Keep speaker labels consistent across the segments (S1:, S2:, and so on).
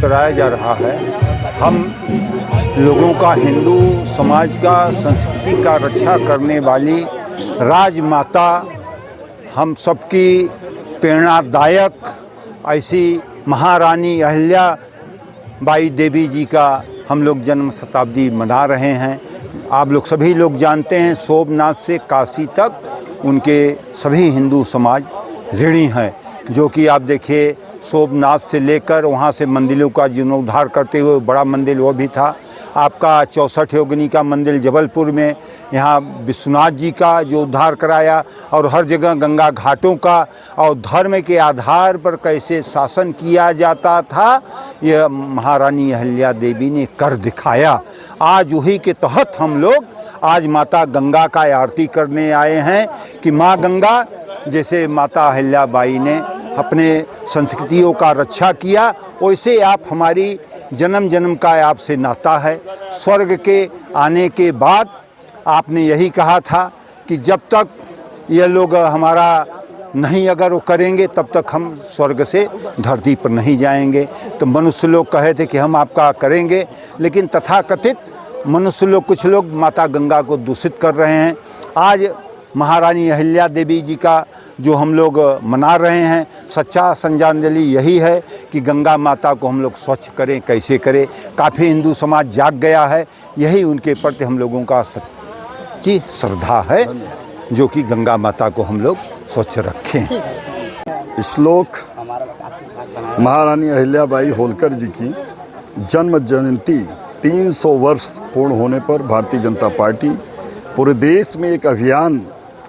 S1: कराया जा रहा है। हम लोगों का, हिंदू समाज का, संस्कृति का रक्षा करने वाली राजमाता, हम सबकी प्रेरणादायक ऐसी महारानी अहिल्या बाई देवी जी का हम लोग जन्म शताब्दी मना रहे हैं। आप लोग सभी लोग जानते हैं, सोमनाथ से काशी तक उनके सभी हिंदू समाज ऋणी हैं। जो कि आप देखिए, सोमनाथ से लेकर वहाँ से मंदिरों का जीर्णोद्धार करते हुए बड़ा मंदिर वो भी था। आपका 64 योगिनी का मंदिर जबलपुर में, यहाँ विश्वनाथ जी का जो उद्धार कराया, और हर जगह गंगा घाटों का, और धर्म के आधार पर कैसे शासन किया जाता था, यह महारानी अहिल्या देवी ने कर दिखाया। आज वही के तहत हम लोग आज माता गंगा का आरती करने आए हैं कि माँ गंगा, जैसे माता अहिल्या बाई ने अपने संस्कृतियों का रक्षा किया, वैसे आप हमारी जन्म जन्म का आपसे नाता है। स्वर्ग के आने के बाद आपने यही कहा था कि जब तक ये लोग हमारा नहीं अगर वो करेंगे, तब तक हम स्वर्ग से धरती पर नहीं जाएंगे। तो मनुष्य लोग कहे थे कि हम आपका करेंगे, लेकिन तथाकथित मनुष्य लोग, कुछ लोग माता गंगा को दूषित कर रहे हैं। आज महारानी अहिल्या देवी जी का जो हम लोग मना रहे हैं, सच्चा श्रद्धांजलि यही है कि गंगा माता को हम लोग स्वच्छ करें। कैसे करें? काफ़ी हिंदू समाज जाग गया है, यही उनके प्रति हम लोगों का सच्ची श्रद्धा है, जो कि गंगा माता को हम लोग स्वच्छ रखें।
S2: श्लोक महारानी अहिल्याबाई होलकर जी की जन्म जयंती 300 वर्ष पूर्ण होने पर भारतीय जनता पार्टी पूरे देश में एक अभियान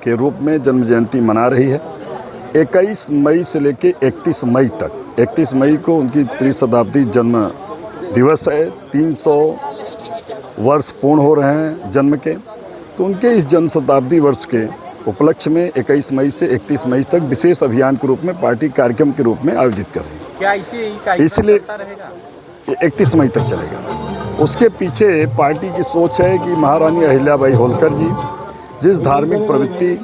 S2: के रूप में जन्म जयंती मना रही है। 21 मई से लेके 31 मई तक, 31 मई को उनकी त्रिशताब्दी जन्म दिवस है। 300 वर्ष पूर्ण हो रहे हैं जन्म के, तो उनके इस जन्म शताब्दी वर्ष के उपलक्ष्य में 21 मई से 31 मई तक विशेष अभियान के रूप में पार्टी कार्यक्रम के रूप में आयोजित कर रही है।
S3: क्या
S2: इसलिए 31 मई तक चलेगा। उसके पीछे पार्टी की सोच है कि महारानी अहिल्याबाई होलकर जी जिस धार्मिक प्रवृत्ति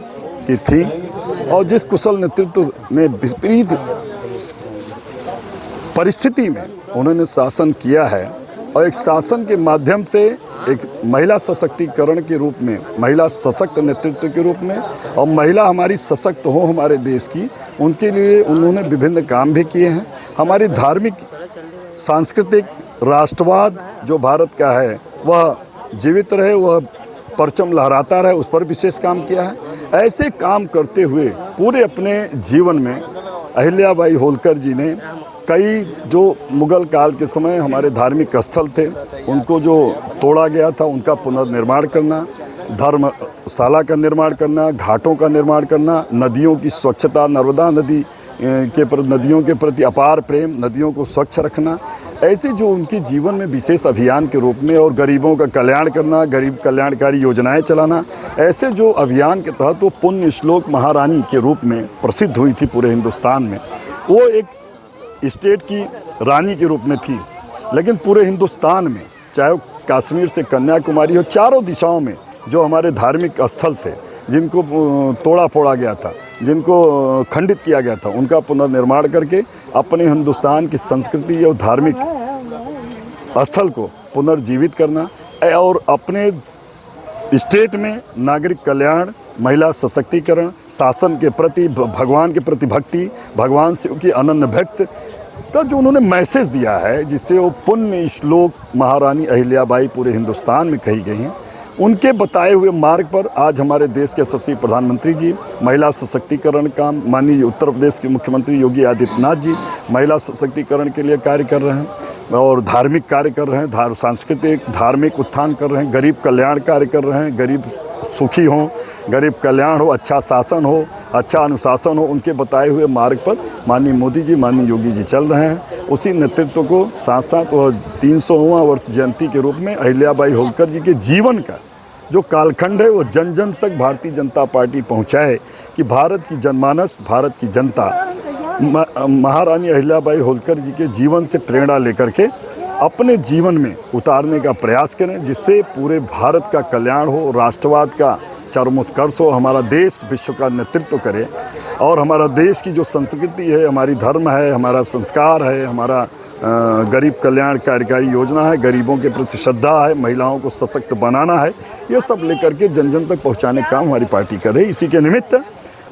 S2: की थी और जिस कुशल नेतृत्व में विपरीत परिस्थिति में उन्होंने शासन किया है, और एक शासन के माध्यम से एक महिला सशक्तिकरण के रूप में, महिला सशक्त नेतृत्व के रूप में, और महिला हमारी सशक्त हो हमारे देश की, उनके लिए उन्होंने विभिन्न काम भी किए हैं। हमारी धार्मिक सांस्कृतिक राष्ट्रवाद जो भारत का है वह जीवित रहे, वह परचम लहराता रहे, उस पर विशेष काम किया है। ऐसे काम करते हुए पूरे अपने जीवन में अहिल्याबाई होलकर जी ने कई जो मुगल काल के समय हमारे धार्मिक स्थल थे उनको जो तोड़ा गया था उनका पुनर्निर्माण करना, धर्मशाला का निर्माण करना, घाटों का निर्माण करना, नदियों की स्वच्छता, नर्मदा नदी नदियों के प्रति अपार प्रेम, नदियों को स्वच्छ रखना, ऐसे जो उनके जीवन में विशेष अभियान के रूप में, और गरीबों का कल्याण करना, गरीब कल्याणकारी योजनाएं चलाना, ऐसे जो अभियान के तहत वो पुण्य श्लोक महारानी के रूप में प्रसिद्ध हुई थी पूरे हिंदुस्तान में। वो एक स्टेट की रानी के रूप में थी, लेकिन पूरे हिंदुस्तान में, चाहे वो कश्मीर से कन्याकुमारी हो, चारों दिशाओं में जो हमारे धार्मिक स्थल थे जिनको तोड़ा फोड़ा गया था, जिनको खंडित किया गया था, उनका पुनर्निर्माण करके अपने हिंदुस्तान की संस्कृति और धार्मिक स्थल को पुनर्जीवित करना, और अपने स्टेट में नागरिक कल्याण, महिला सशक्तिकरण, शासन के प्रति, भगवान के प्रति भक्ति, भगवान से की अनन्य भक्त का जो उन्होंने मैसेज दिया है, जिससे वो पुण्य श्लोक महारानी अहिल्याबाई पूरे हिंदुस्तान में कही गई हैं, उनके बताए हुए मार्ग पर आज हमारे देश के यशस्वी प्रधानमंत्री जी महिला सशक्तिकरण का, माननीय उत्तर प्रदेश के मुख्यमंत्री योगी आदित्यनाथ जी महिला सशक्तिकरण के लिए कार्य कर रहे हैं और धार्मिक कार्य कर रहे हैं, सांस्कृतिक धार्मिक उत्थान कर रहे हैं, गरीब कल्याण कार्य कर रहे हैं, गरीब सुखी हों, गरीब कल्याण हो, अच्छा शासन हो, अच्छा अनुशासन हो, उनके बताए हुए मार्ग पर माननीय मोदी जी, माननीय योगी जी चल रहे हैं। उसी नेतृत्व को साथ साथ वह 300वां वर्ष जयंती के रूप में अहिल्याबाई होलकर जी के जीवन का जो कालखंड है वो जन जन तक भारतीय जनता पार्टी पहुंचाए कि भारत की जनमानस, भारत की जनता महारानी अहिल्याबाई होलकर जी के जीवन से प्रेरणा लेकर के अपने जीवन में उतारने का प्रयास करें, जिससे पूरे भारत का कल्याण हो, राष्ट्रवाद का चरमोत्कर्ष हो, हमारा देश विश्व का नेतृत्व करे, और हमारा देश की जो संस्कृति है, हमारी धर्म है, हमारा संस्कार है, हमारा गरीब कल्याण कार्यकारी योजना है, गरीबों के प्रति श्रद्धा है, महिलाओं को सशक्त बनाना है, ये सब लेकर के जन जन तक पहुँचाने का काम हमारी पार्टी कर रही है। इसी के निमित्त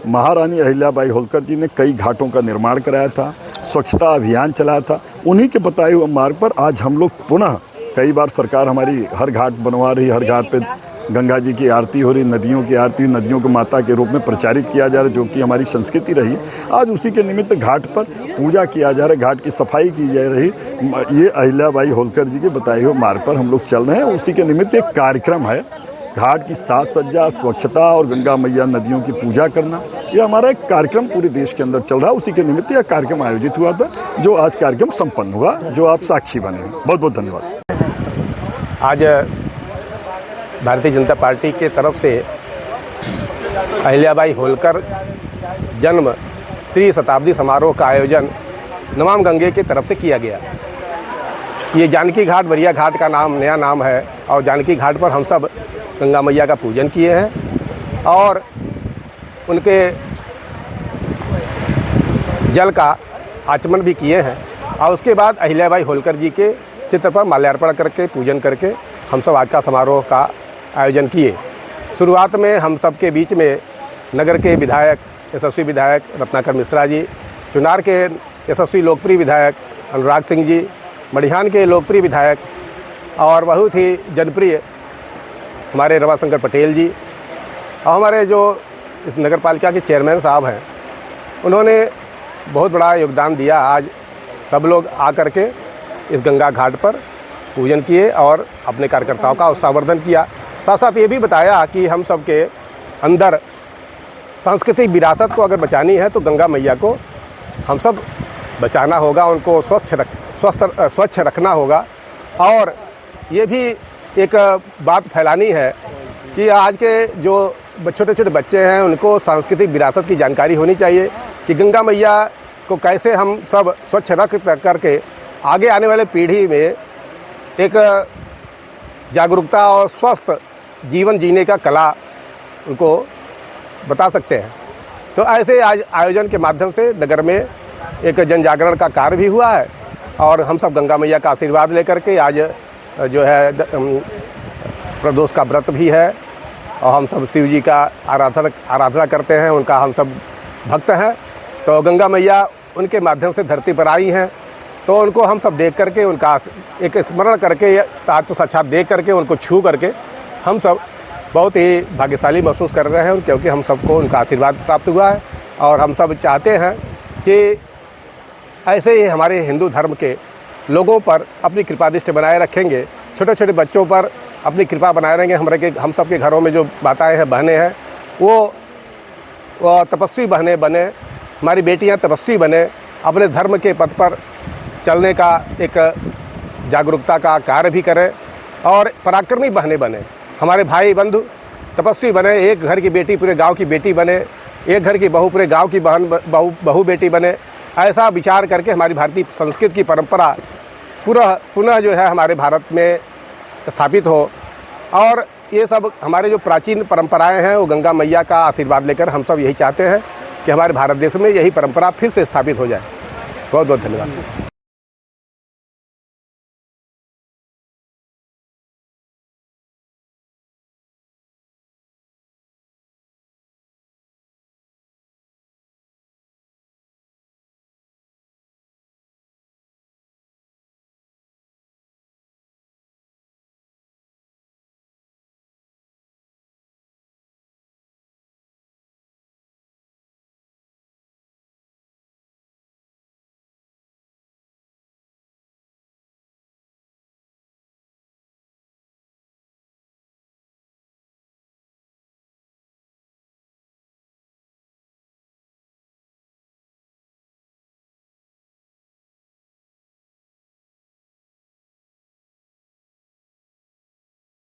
S2: महारानी अहिल्याबाई होलकर जी ने कई घाटों का निर्माण कराया था, स्वच्छता अभियान चलाया था। उन्हीं के बताए हुए मार्ग पर आज हम लोग पुनः, कई बार सरकार हमारी हर घाट बनवा रही, हर घाट पे गंगा जी की आरती हो रही, नदियों की आरती, नदियों को माता के रूप में प्रचारित किया जा रहा है, जो कि हमारी संस्कृति रही। आज उसी के निमित्त घाट पर पूजा किया जा रहा है, घाट की सफाई की जा रही। ये अहिल्याबाई होलकर जी के बताए हुए मार्ग पर हम लोग चल रहे हैं। उसी के निमित्त एक कार्यक्रम है, घाट की साज सज्जा, स्वच्छता और गंगा मैया नदियों की पूजा करना, यह हमारा एक कार्यक्रम पूरे देश के अंदर चल रहा है। उसी के निमित्त यह कार्यक्रम आयोजित हुआ था, जो आज कार्यक्रम संपन्न हुआ, जो आप साक्षी बने। बहुत बहुत धन्यवाद।
S3: आज भारतीय जनता पार्टी के तरफ से अहिल्याबाई होलकर जन्म त्रिशताब्दी समारोह का आयोजन नमामि गंगे की तरफ से किया गया। ये जानकी घाट बरिया घाट का नया नाम है, और जानकी घाट पर हम सब गंगा मैया का पूजन किए हैं और उनके जल का आचमन भी किए हैं, और उसके बाद अहिल्याबाई होलकर जी के चित्र पर माल्यार्पण करके पूजन करके हम सब आज का समारोह का आयोजन किए। शुरुआत में हम सब के बीच में नगर के विधायक, यशस्वी विधायक रत्नाकर मिश्रा जी, चुनार के यशस्वी लोकप्रिय विधायक अनुराग सिंह जी, मडिहान के लोकप्रिय विधायक और बहुत ही जनप्रिय हमारे रमाशंकर पटेल जी, और हमारे जो इस नगर पालिका के चेयरमैन साहब हैं, उन्होंने बहुत बड़ा योगदान दिया। आज सब लोग आकर के इस गंगा घाट पर पूजन किए और अपने कार्यकर्ताओं का उत्साहवर्धन किया। साथ साथ ये भी बताया कि हम सब के अंदर सांस्कृतिक विरासत को अगर बचानी है तो गंगा मैया को हम सब बचाना होगा, उनको स्वच्छ रखना होगा। और ये भी एक बात फैलानी है कि आज के जो छोटे छोटे बच्चे हैं उनको सांस्कृतिक विरासत की जानकारी होनी चाहिए कि गंगा मैया को कैसे हम सब स्वच्छ रख करके आगे आने वाले पीढ़ी में एक जागरूकता और स्वस्थ जीवन जीने का कला उनको बता सकते हैं। तो ऐसे आज आयोजन के माध्यम से नगर में एक जन जागरण का कार्य भी हुआ है और हम सब गंगा मैया का आशीर्वाद लेकर के आज जो है प्रदोष का व्रत भी है और हम सब शिव जी का आराधना करते हैं, उनका हम सब भक्त हैं। तो गंगा मैया उनके माध्यम से धरती पर आई हैं, तो उनको हम सब देख करके उनका एक स्मरण करके आज तो साक्षात देख करके उनको छू करके हम सब बहुत ही भाग्यशाली महसूस कर रहे हैं, क्योंकि हम सबको उनका आशीर्वाद प्राप्त हुआ है। और हम सब चाहते हैं कि ऐसे ही हमारे हिंदू धर्म के लोगों पर अपनी कृपा दृष्टि बनाए रखेंगे, छोटे छोटे बच्चों पर अपनी कृपा बनाए रहेंगे। हम सब के घरों में जो माताएं हैं, बहनें हैं, वो तपस्वी बहनें बने, हमारी बेटियां तपस्वी बने, अपने धर्म के पथ पर चलने का एक जागरूकता का कार्य भी करें और पराक्रमी बहनें बने, हमारे भाई बंधु तपस्वी बने, एक घर की बेटी पूरे गांव की बेटी बने, एक घर की बहू पूरे गांव की बहू बेटी बने। ऐसा विचार करके हमारी भारतीय संस्कृति की परंपरा पुनः जो है हमारे भारत में स्थापित हो। और ये सब हमारे जो प्राचीन परंपराएं हैं वो गंगा मैया का आशीर्वाद लेकर हम सब यही चाहते हैं कि हमारे भारत देश में यही परंपरा फिर से स्थापित हो जाए। बहुत बहुत धन्यवाद।